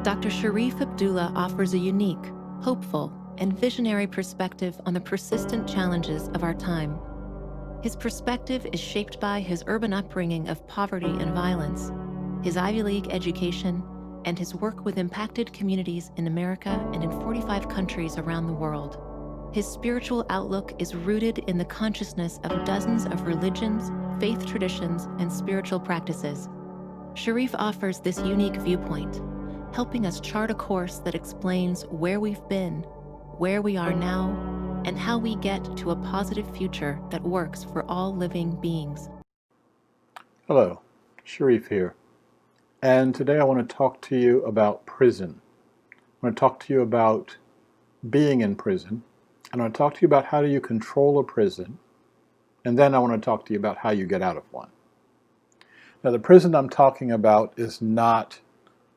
Dr. Sharif Abdullah offers a unique, hopeful, and visionary perspective on the persistent challenges of our time. His perspective is shaped by his urban upbringing of poverty and violence, his Ivy League education, and his work with impacted communities in America and in 45 countries around the world. His spiritual outlook is rooted in the consciousness of dozens of religions, faith traditions, and spiritual practices. Sharif offers this unique viewpoint, helping us chart a course that explains where we've been, where we are now, and how we get to a positive future that works for all living beings. Hello, Sharif here, and today I want to talk to you about prison. I want to talk to you about being in prison, and I want to talk to you about how do you control a prison, and then I want to talk to you about how you get out of one. Now, the prison I'm talking about is not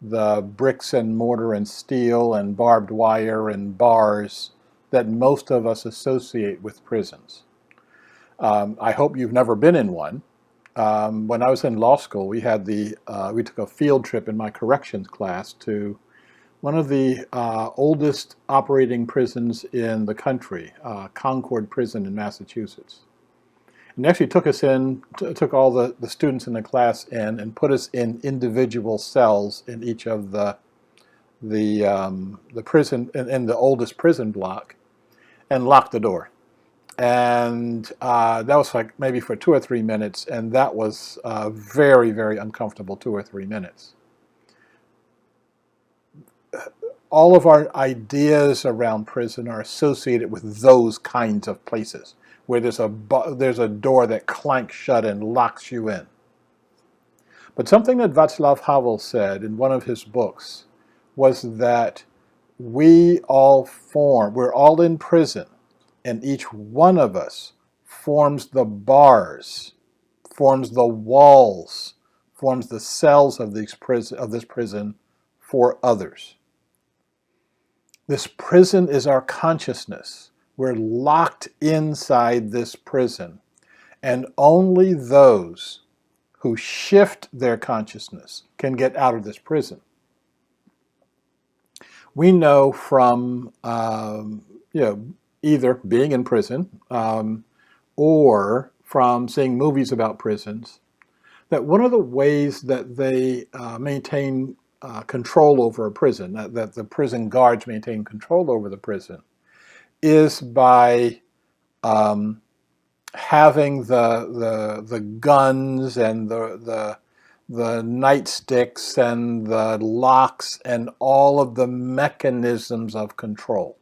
the bricks and mortar and steel and barbed wire and bars that most of us associate with prisons. I hope you've never been in one. When I was in law school, we took a field trip in my corrections class to one of the oldest operating prisons in the country, Concord Prison in Massachusetts. And they actually took all the students in the class in and put us in individual cells in each of the prison, in the oldest prison block, and locked the door. And that was like maybe for 2 or 3 minutes, and that was very, very uncomfortable 2 or 3 minutes. All of our ideas around prison are associated with those kinds of places, where there's a door that clanks shut and locks you in. But something that Vaclav Havel said in one of his books was that we're all in prison, and each one of us forms the bars, forms the walls, forms the cells of this prison for others. This prison is our consciousness. We're locked inside this prison, and only those who shift their consciousness can get out of this prison. We know from either being in prison or from seeing movies about prisons, that one of the ways that they maintain control over a prison, that the prison guards maintain control over the prison, is by having the guns and the nightsticks and the locks and all of the mechanisms of control.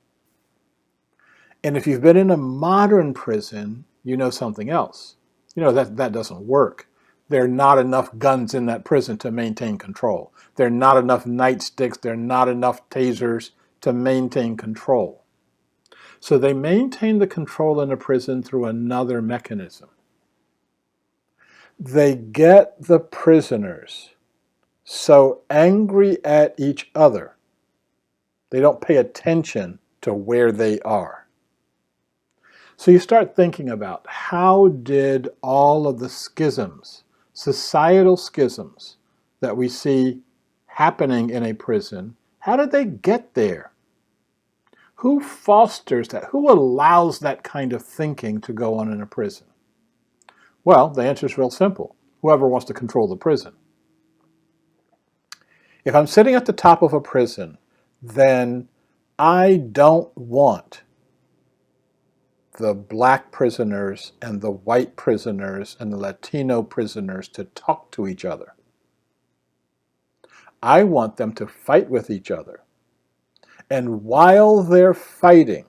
And if you've been in a modern prison, you know something else. You know that doesn't work. There are not enough guns in that prison to maintain control. There are not enough nightsticks. There are not enough tasers to maintain control. So they maintain the control in a prison through another mechanism. They get the prisoners so angry at each other, they don't pay attention to where they are. So you start thinking about, how did all of the schisms, societal schisms that we see happening in a prison, how did they get there? Who fosters that? Who allows that kind of thinking to go on in a prison? Well, the answer is real simple. Whoever wants to control the prison. If I'm sitting at the top of a prison, then I don't want the black prisoners and the white prisoners and the Latino prisoners to talk to each other. I want them to fight with each other. And while they're fighting,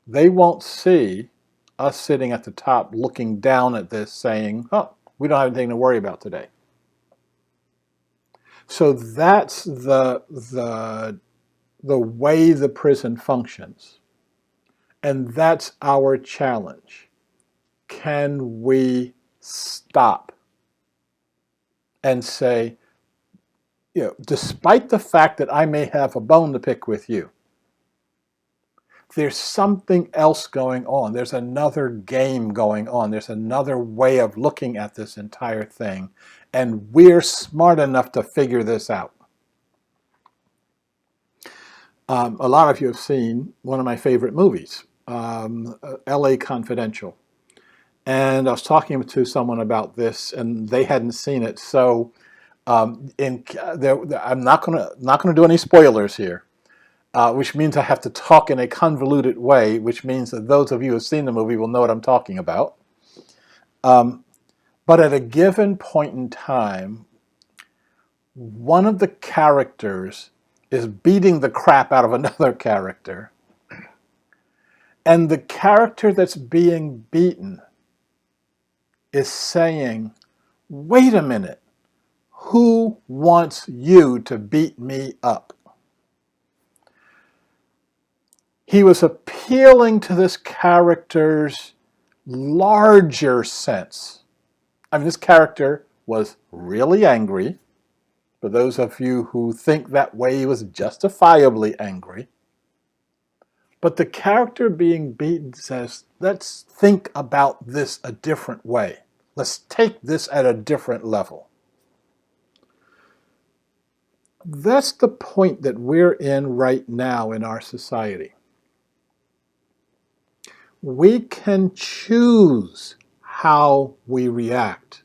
they won't see us sitting at the top looking down at this saying, oh, we don't have anything to worry about today. So that's the way the prison functions. And that's our challenge. Can we stop and say, despite the fact that I may have a bone to pick with you, there's something else going on. There's another game going on. There's another way of looking at this entire thing. And we're smart enough to figure this out. A lot of you have seen one of my favorite movies, L.A. Confidential. And I was talking to someone about this, and they hadn't seen it. So I'm not gonna do any spoilers here, which means I have to talk in a convoluted way, which means that those of you who have seen the movie will know what I'm talking about. But at a given point in time, one of the characters is beating the crap out of another character. And the character that's being beaten is saying, wait a minute, who wants you to beat me up? He was appealing to this character's larger sense. I mean, this character was really angry. For those of you who think that way, he was justifiably angry. But the character being beaten says, let's think about this a different way. Let's take this at a different level. That's the point that we're in right now in our society. We can choose how we react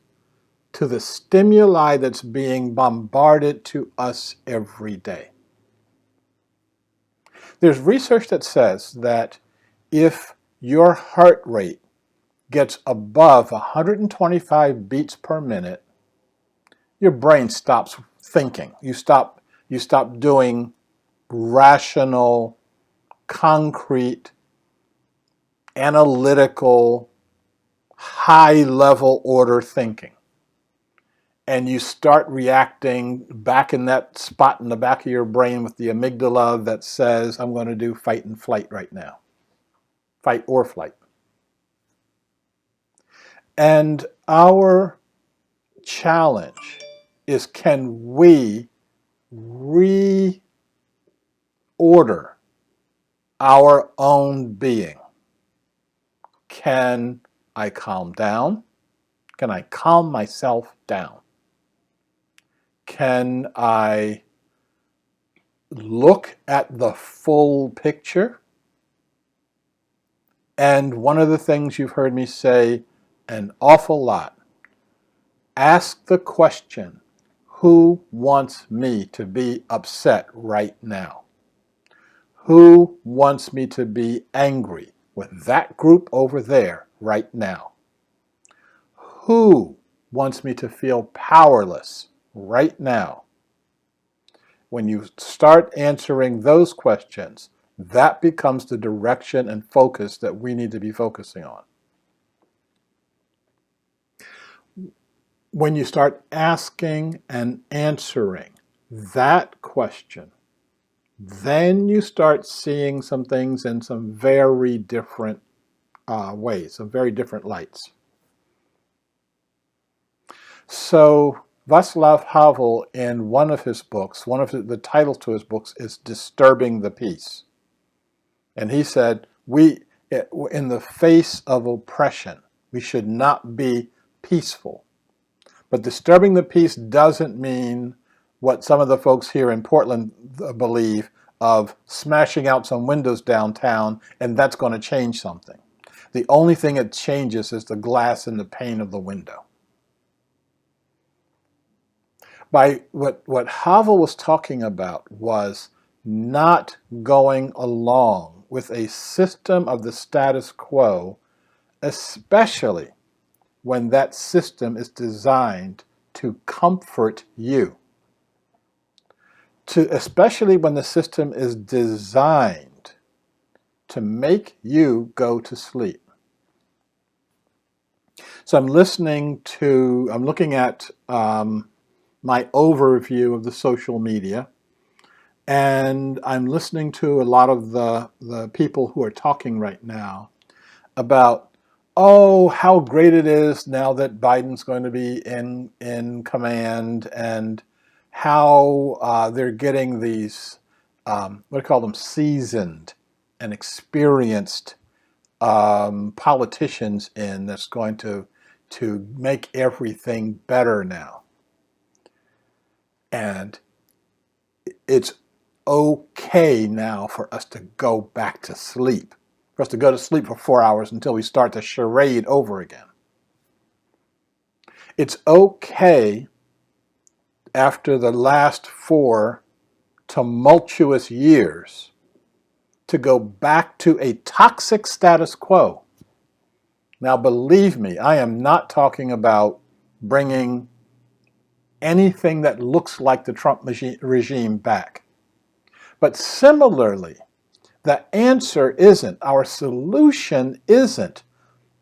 to the stimuli that's being bombarded to us every day. There's research that says that if your heart rate gets above 125 beats per minute, your brain stops thinking. You stop doing rational, concrete, analytical, high-level order thinking. And you start reacting back in that spot in the back of your brain with the amygdala that says, I'm going to do fight and flight right now. Fight or flight. And our challenge is, can we reorder our own being? Can I calm down? Can I calm myself down? Can I look at the full picture? And one of the things you've heard me say an awful lot, ask the question, who wants me to be upset right now? Who wants me to be angry with that group over there right now? Who wants me to feel powerless right now? When you start answering those questions, that becomes the direction and focus that we need to be focusing on. When you start asking and answering that question, then you start seeing some things in some very different ways, some very different lights. So Vaclav Havel, in one of his books, one of the titles to his books is Disturbing the Peace. And he said, in the face of oppression, we should not be peaceful. But disturbing the peace doesn't mean what some of the folks here in Portland believe of smashing out some windows downtown and that's going to change something. The only thing it changes is the glass and the pane of the window. By what Havel was talking about was not going along with a system of the status quo, especially when that system is designed to comfort you. Especially when the system is designed to make you go to sleep. So I'm looking at my overview of the social media, and I'm listening to a lot of the people who are talking right now about, oh, how great it is now that Biden's going to be in command, and how they're getting these, what do you call them, seasoned and experienced politicians in that's going to make everything better now. And it's okay now for us to go back to sleep, for us to go to sleep for 4 hours until we start the charade over again. It's okay after the last 4 tumultuous years to go back to a toxic status quo. Now, believe me, I am not talking about bringing anything that looks like the Trump regime back. But similarly, the answer isn't, our solution isn't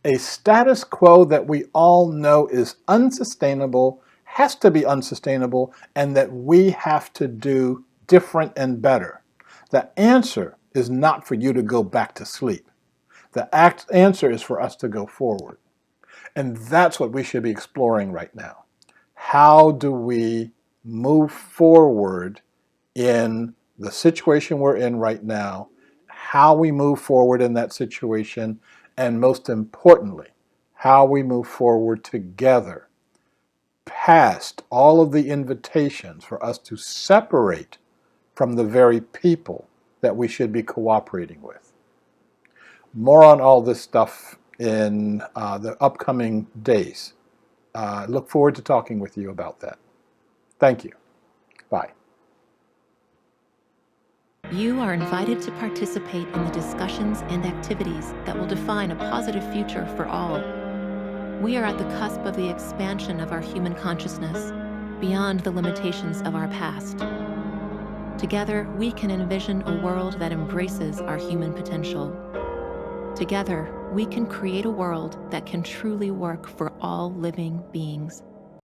a status quo that we all know is unsustainable, has to be unsustainable, and that we have to do different and better. The answer is not for you to go back to sleep. The answer is for us to go forward. And that's what we should be exploring right now. How do we move forward in the situation we're in right now, how we move forward in that situation, and most importantly, how we move forward together past all of the invitations for us to separate from the very people that we should be cooperating with. More on all this stuff in the upcoming days. Look forward to talking with you about that. Thank you. Bye. You are invited to participate in the discussions and activities that will define a positive future for all. We are at the cusp of the expansion of our human consciousness, beyond the limitations of our past. Together, we can envision a world that embraces our human potential. Together, we can create a world that can truly work for all living beings.